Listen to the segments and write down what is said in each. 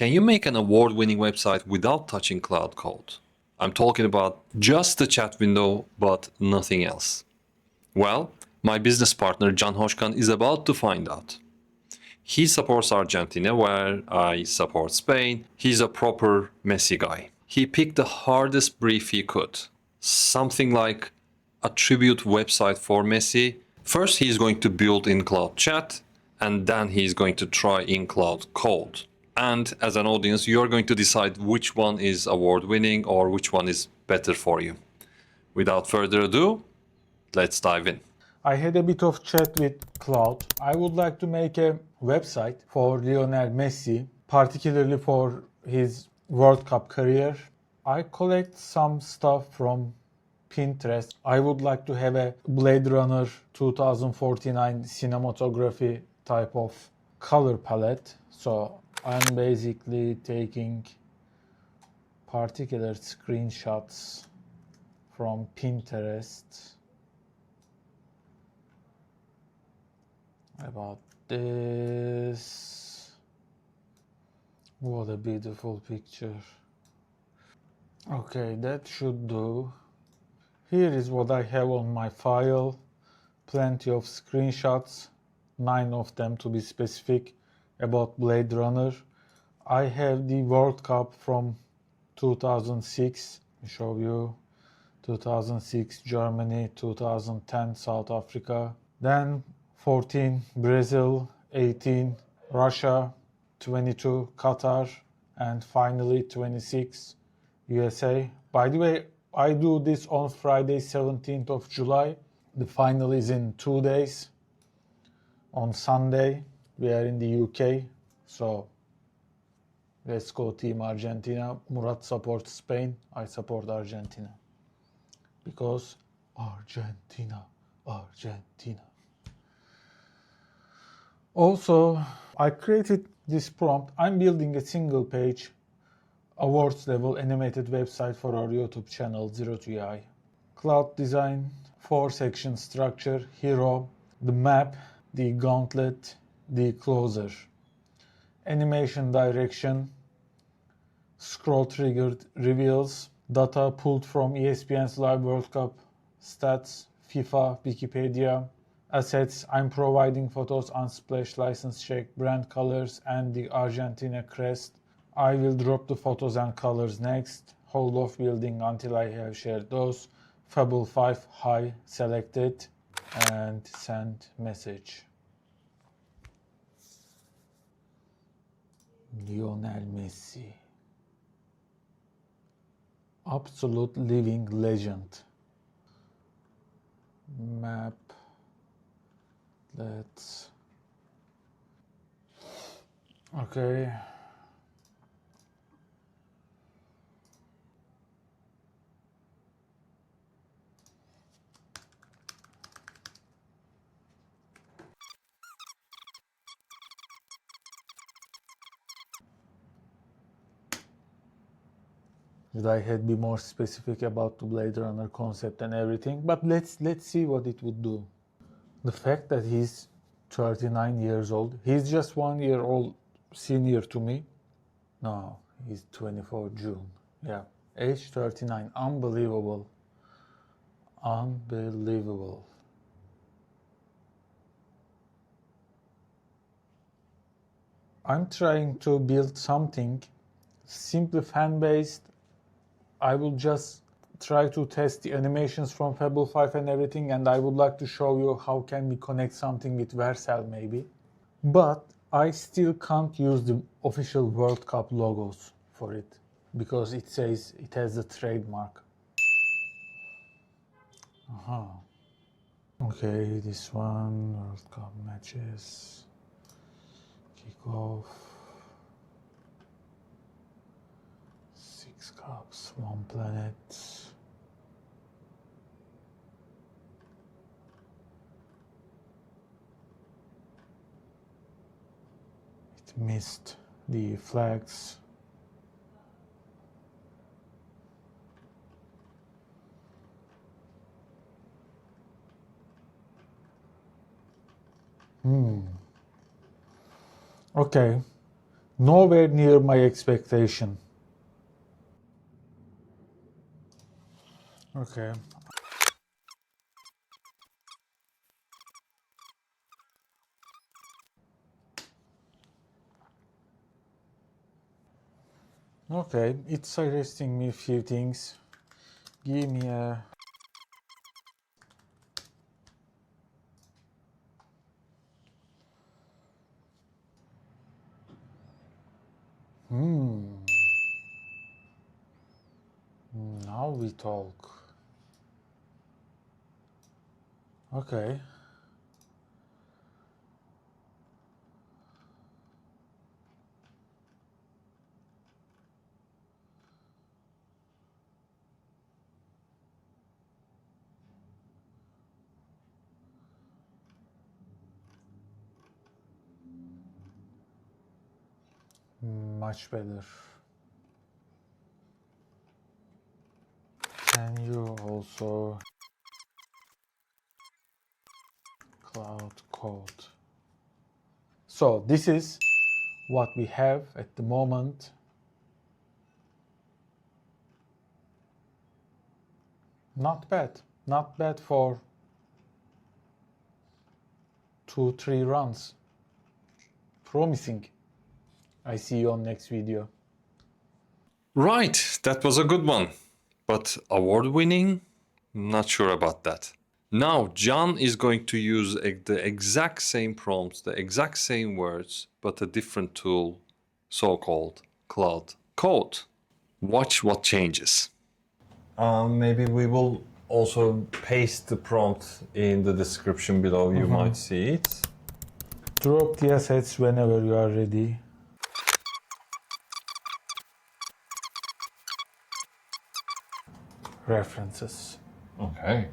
Can you make an award-winning website without touching Claude Code? I'm talking about just the chat window, but nothing else. Well, my business partner Can Hoşkan is about to find out. He supports Argentina, where I support Spain. He's a proper Messi guy. He picked the hardest brief he could. Something like a tribute website for Messi. First, he's going to build in Cloud Chat, and then he's going to try in Cloud Code. And as an audience, you're going to decide which one is award-winning or which one is better for you. Without further ado, let's dive in. I had a bit of chat with Claude. I would like to make a website for Lionel Messi, particularly for his World Cup career. I collect some stuff from Pinterest. I would like to have a Blade Runner 2049 cinematography type of color palette. So I'm basically taking particular screenshots from Pinterest about this. What a beautiful picture. Okay, that should do. Here is what I have on my file. Plenty of screenshots, 9 of them to be specific, about Blade Runner. I have the World Cup from 2006. Let me show you. 2006 Germany, 2010 South Africa. Then 14 Brazil, 18 Russia, 22 Qatar, and finally 26 USA. By the way, I do this on Friday 17th of July. The final is in 2 days. On Sunday, we are in the UK. So let's go Team Argentina. Murat supports Spain. I support Argentina. Because Argentina, Argentina. Also, I created this prompt. I'm building a single page awards level animated website for our YouTube channel 0 to AI. Cloud design, 4-section structure, hero, the map, the gauntlet, the closer. Animation direction, scroll triggered reveals, data pulled from ESPN's Live World Cup, stats, FIFA, Wikipedia, assets. I'm providing photos, Unsplash, license check, brand colors, and the Argentina crest. I will drop the photos and colors next. Hold off building until I have shared those. Fable 5 high selected and send message. Lionel Messi. Absolute living legend. Map. Let's. Okay. Should I had be more specific about the Blade Runner concept and everything, but let's see what it would do. The fact that he's 39 years old, he's just 1 year old senior to me. No, he's 24 June. Yeah, age 39. Unbelievable. Unbelievable. I'm trying to build something simply fan-based. I will just try to test the animations from Fable 5 and everything, and I would like to show you how can we connect something with Vercel maybe. But I still can't use the official World Cup logos for it because it says it has the trademark. Okay, this one, World Cup matches, kickoff, 6 cups, 1 planet. It missed the flags. Okay, Nowhere near my expectation. Okay. Okay, it's suggesting me a few things. Give me a... Now we talk. Okay. Much better. Can you also Claude Code? So this is what we have at the moment. Not bad. Not bad for 2-3 runs. Promising. I see you on next video. Right, that was a good one. But award-winning? Not sure about that. Now, John is going to use the exact same prompts, the exact same words, but a different tool, so-called Claude Code. Watch what changes. Maybe we will also paste the prompt in the description below. You might see it. Drop the assets whenever you are ready. References. Okay.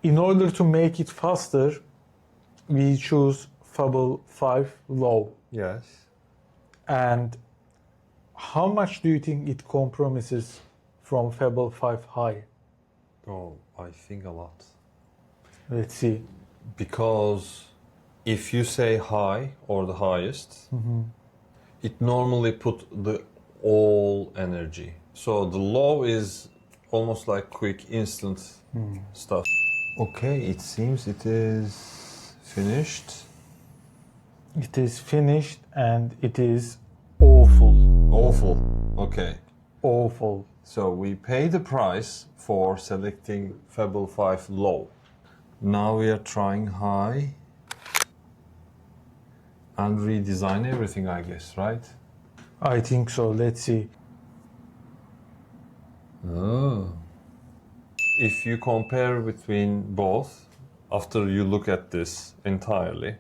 In order to make it faster, we choose Fable 5 low. Yes. And how much do you think it compromises from Fable 5 high? Oh, I think a lot. Let's see. Because if you say high or the highest, it normally put the all energy. So the low is almost like quick, instant stuff. Okay, it seems it is finished. It is finished and it is awful. Awful. Okay. Awful. So we pay the price for selecting Fable 5 low. Now we are trying high and redesign everything, I guess, right? I think so. Let's see. Oh. If you compare between both, after you look at this entirely,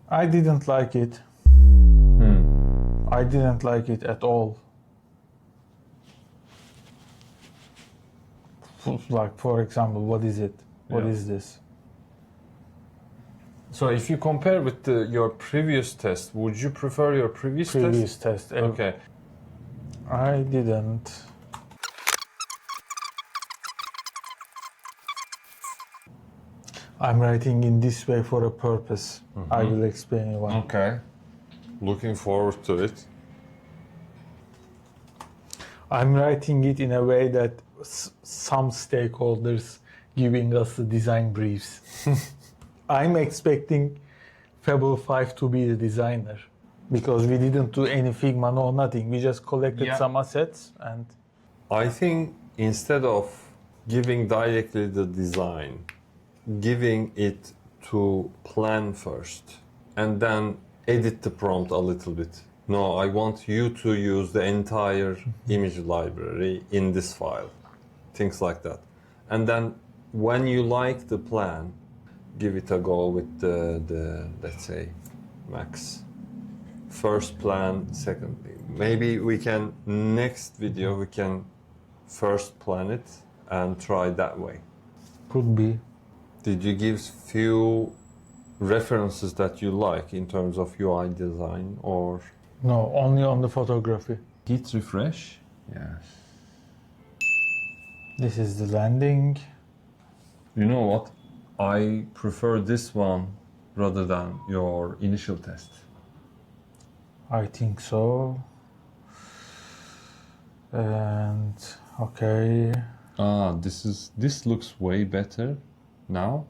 I didn't like it. I didn't like it at all. Like, for example, what is it? What Yeah. is this? so if you compare with your previous test, would you prefer your previous Previous test. test? Okay. I didn't. I'm writing in this way for a purpose. I will explain you why. Okay. Looking forward to it. I'm writing it in a way that some stakeholders giving us the design briefs. I'm expecting Fable 5 to be the designer because we didn't do any Figma, no nothing. We just collected some assets and I think instead of giving directly the design, giving it to plan first and then edit the prompt a little bit. No, I want you to use the entire image library in this file. Things like that. And then when you like the plan, give it a go with the let's say, max. First plan, second. Maybe we can, next video, we can first plan it and try that way. could be. Did you give few references that you like in terms of UI design or? No, only on the photography. Git refresh. Yes. This is the landing. You know what? I prefer this one rather than your initial test. I think so. And okay. This looks way better now.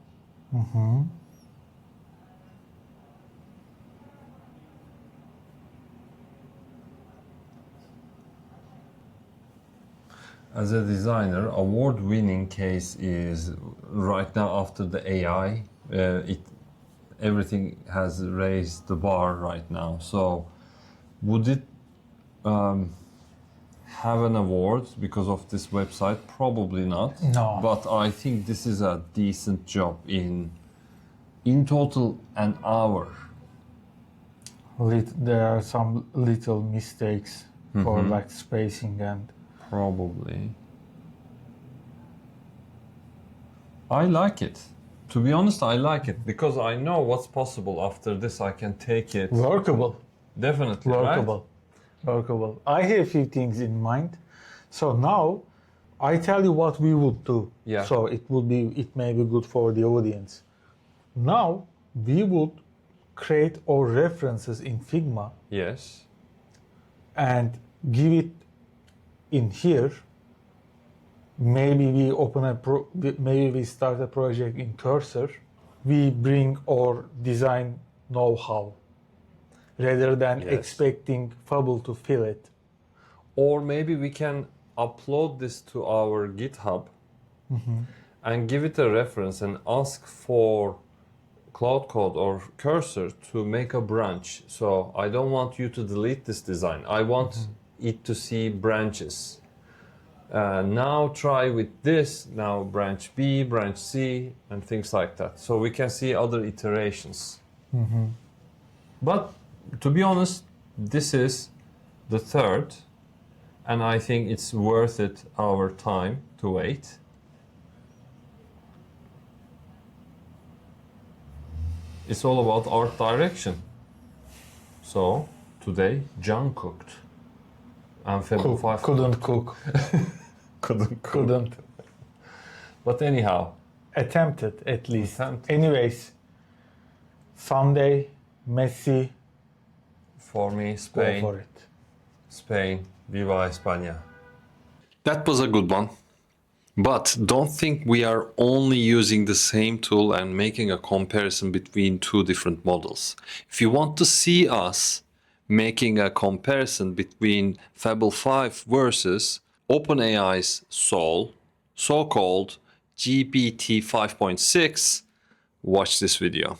As a designer, award-winning case is right now after the AI. Everything has raised the bar right now. So, would it have an award because of this website? Probably not. No. But I think this is a decent job in total an hour. There are some little mistakes for like spacing and Probably. I like it. To be honest, I like it because I know what's possible after this. I can take it. workable. Definitely, Workable. Workable. I have a few things in mind. So now I tell you what we would do. Yeah. So it may be good for the audience. Now we would create our references in Figma Yes. and give it in here. Maybe maybe we start a project in Cursor. We bring our design know-how rather than Yes. expecting Fable to fill it. Or maybe we can upload this to our GitHub and give it a reference and ask for Claude Code or Cursor to make a branch. So I don't want you to delete this design. I want it to see branches. Now try with this, now branch B, branch C, and things like that. So we can see other iterations. But to be honest, this is the third, and I think it's worth it our time to wait. It's all about art direction. So today, John cooked. And Fable 5 Couldn't cook. Couldn't. But anyhow, Attempted at least. Attempted. Anyways, Sunday, Messi, for me, go Spain, for it. Spain, Viva España. That was a good one. But don't think we are only using the same tool and making a comparison between two different models. If you want to see us making a comparison between Fable 5 versus OpenAI's Sol, so-called GPT 5.6, watch this video.